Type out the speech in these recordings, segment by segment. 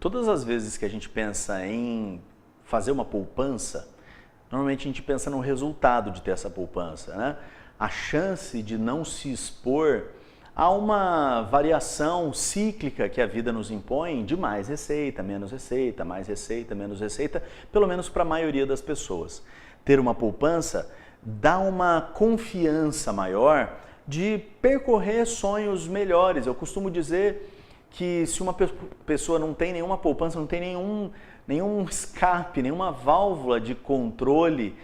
todas as vezes que a gente pensa em fazer uma poupança, normalmente a gente pensa no resultado de ter essa poupança, né? A chance de não se expor a uma variação cíclica que a vida nos impõe de mais receita, menos receita, mais receita, menos receita, pelo menos para a maioria das pessoas. Ter uma poupança dá uma confiança maior de percorrer sonhos melhores. Eu costumo dizer que se uma pessoa não tem nenhuma poupança, não tem nenhum escape, nenhuma válvula de controle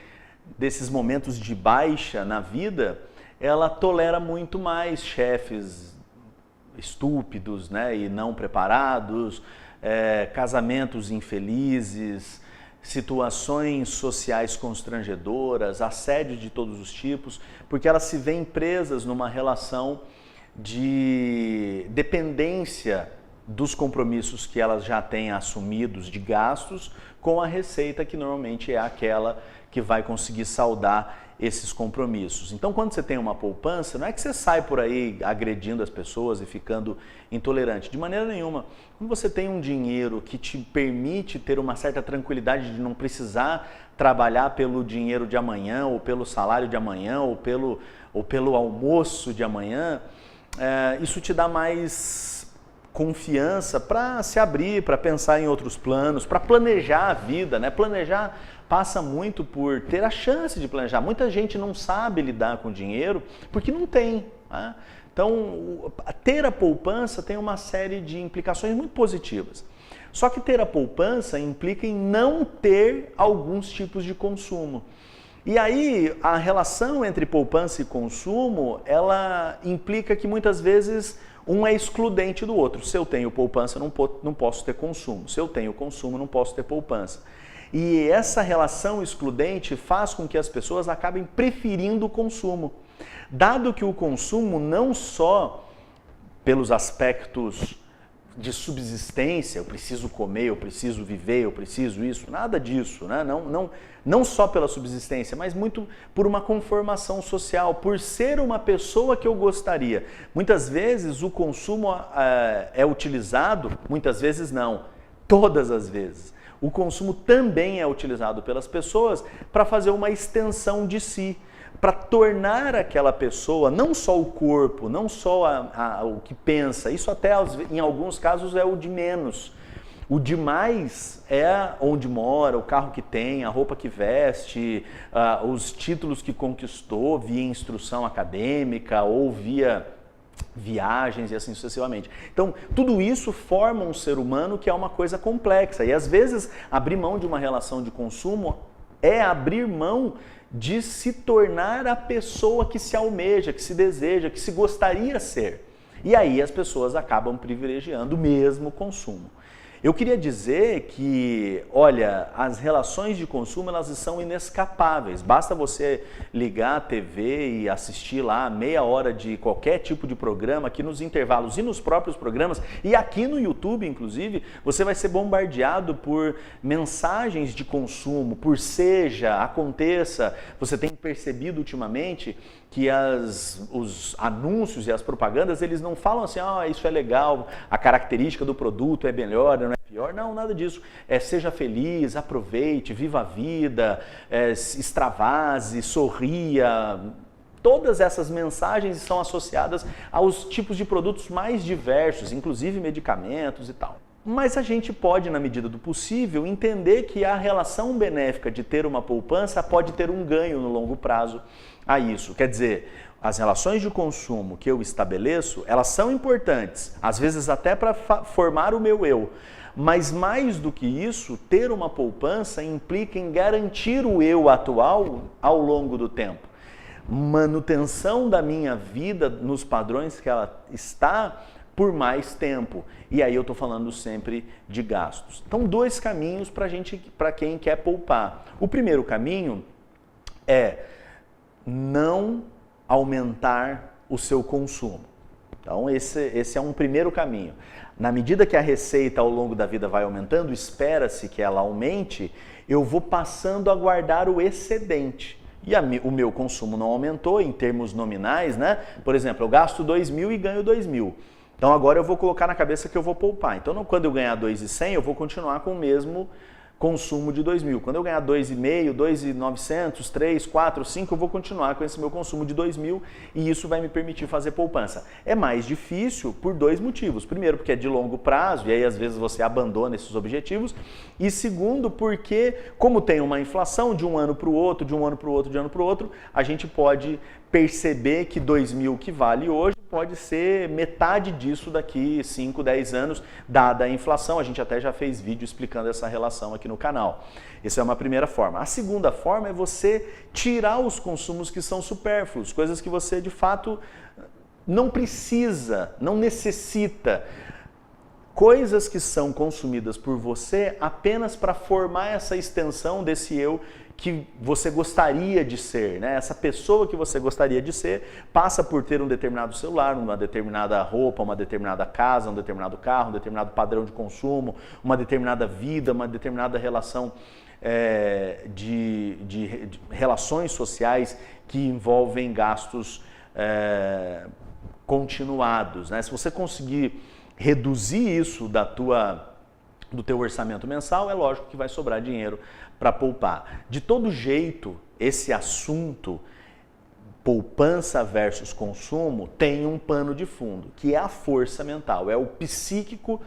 desses momentos de baixa na vida, ela tolera muito mais chefes estúpidos, né, e não preparados, casamentos infelizes, situações sociais constrangedoras, assédio de todos os tipos, porque elas se veem presas numa relação de dependência dos compromissos que elas já têm assumidos de gastos com a receita que normalmente é aquela que vai conseguir saldar esses compromissos. Então, quando você tem uma poupança, não é que você sai por aí agredindo as pessoas e ficando intolerante, de maneira nenhuma. Quando você tem um dinheiro que te permite ter uma certa tranquilidade de não precisar trabalhar pelo dinheiro de amanhã, ou pelo salário de amanhã, ou pelo almoço de amanhã, isso te dá mais confiança para se abrir, para pensar em outros planos, para planejar a vida, né? Planejar passa muito por ter a chance de planejar. Muita gente não sabe lidar com dinheiro porque não tem, né? Então, ter a poupança tem uma série de implicações muito positivas. Só que ter a poupança implica em não ter alguns tipos de consumo. E aí, a relação entre poupança e consumo, ela implica que muitas vezes um é excludente do outro. Se eu tenho poupança, não posso ter consumo. Se eu tenho consumo, não posso ter poupança. E essa relação excludente faz com que as pessoas acabem preferindo o consumo. Dado que o consumo não só pelos aspectos de subsistência, eu preciso comer, eu preciso viver, eu preciso isso, nada disso, né? Não só pela subsistência, mas muito por uma conformação social, por ser uma pessoa que eu gostaria. Muitas vezes o consumo é utilizado, muitas vezes não, todas as vezes. O consumo também é utilizado pelas pessoas para fazer uma extensão de si, para tornar aquela pessoa, não só o corpo, não só o que pensa, isso até em alguns casos é o de menos. O demais é onde mora, o carro que tem, a roupa que veste, os títulos que conquistou via instrução acadêmica ou via viagens e assim sucessivamente. Então, tudo isso forma um ser humano que é uma coisa complexa. E às vezes, abrir mão de uma relação de consumo é abrir mão de se tornar a pessoa que se almeja, que se deseja, que se gostaria ser. E aí as pessoas acabam privilegiando mesmo o consumo. Eu queria dizer que, olha, as relações de consumo elas são inescapáveis. Basta você ligar a TV e assistir lá meia hora de qualquer tipo de programa, aqui nos intervalos e nos próprios programas, e aqui no YouTube, inclusive, você vai ser bombardeado por mensagens de consumo, por seja, aconteça. Você tem percebido ultimamente que os anúncios e as propagandas, eles não falam assim, isso é legal, a característica do produto é melhor, não é pior. Não, nada disso. Seja feliz, aproveite, viva a vida, extravase, sorria. Todas essas mensagens são associadas aos tipos de produtos mais diversos, inclusive medicamentos e tal. Mas a gente pode, na medida do possível, entender que a relação benéfica de ter uma poupança pode ter um ganho no longo prazo a isso. Quer dizer, as relações de consumo que eu estabeleço, elas são importantes, às vezes até para formar o meu eu. Mas mais do que isso, ter uma poupança implica em garantir o eu atual ao longo do tempo. Manutenção da minha vida nos padrões que ela está por mais tempo. E aí eu estou falando sempre de gastos. Então, dois caminhos para quem quer poupar. O primeiro caminho é não aumentar o seu consumo. Então, esse é um primeiro caminho. Na medida que a receita ao longo da vida vai aumentando, espera-se que ela aumente, eu vou passando a guardar o excedente. E o meu consumo não aumentou em termos nominais, né? Por exemplo, eu gasto 2.000 e ganho 2.000. Então agora eu vou colocar na cabeça que eu vou poupar. Então quando eu ganhar 2.100, eu vou continuar com o mesmo consumo de 2.000. Quando eu ganhar 2.500, 2.900, 3, 4, 5, eu vou continuar com esse meu consumo de 2.000 e isso vai me permitir fazer poupança. É mais difícil por dois motivos. Primeiro, porque é de longo prazo e aí às vezes você abandona esses objetivos. E segundo, porque como tem uma inflação de um ano para o outro, de um ano para o outro, de um ano para o outro, a gente pode perceber que 2.000 que vale hoje pode ser metade disso daqui 5, 10 anos, dada a inflação. A gente até já fez vídeo explicando essa relação aqui no canal. Essa é uma primeira forma. A segunda forma é você tirar os consumos que são supérfluos, coisas que você de fato não precisa, não necessita. Coisas que são consumidas por você apenas para formar essa extensão desse eu que você gostaria de ser, né? Essa pessoa que você gostaria de ser passa por ter um determinado celular, uma determinada roupa, uma determinada casa, um determinado carro, um determinado padrão de consumo, uma determinada vida, uma determinada relação de relações sociais que envolvem gastos continuados, né? Se você conseguir reduzir isso do teu orçamento mensal, é lógico que vai sobrar dinheiro para poupar. De todo jeito, esse assunto, poupança versus consumo, tem um pano de fundo, que é a força mental, é o psíquico,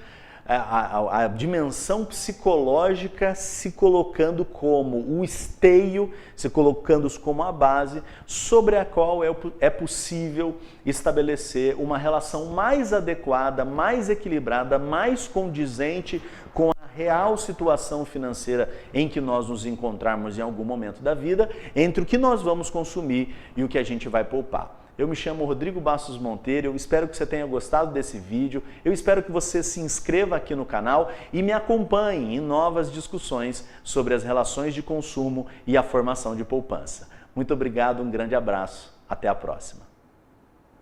a dimensão psicológica se colocando como o esteio, se colocando como a base sobre a qual é possível estabelecer uma relação mais adequada, mais equilibrada, mais condizente com a real situação financeira em que nós nos encontrarmos em algum momento da vida, entre o que nós vamos consumir e o que a gente vai poupar. Eu me chamo Rodrigo Bastos Monteiro, eu espero que você tenha gostado desse vídeo, eu espero que você se inscreva aqui no canal e me acompanhe em novas discussões sobre as relações de consumo e a formação de poupança. Muito obrigado, um grande abraço, até a próxima.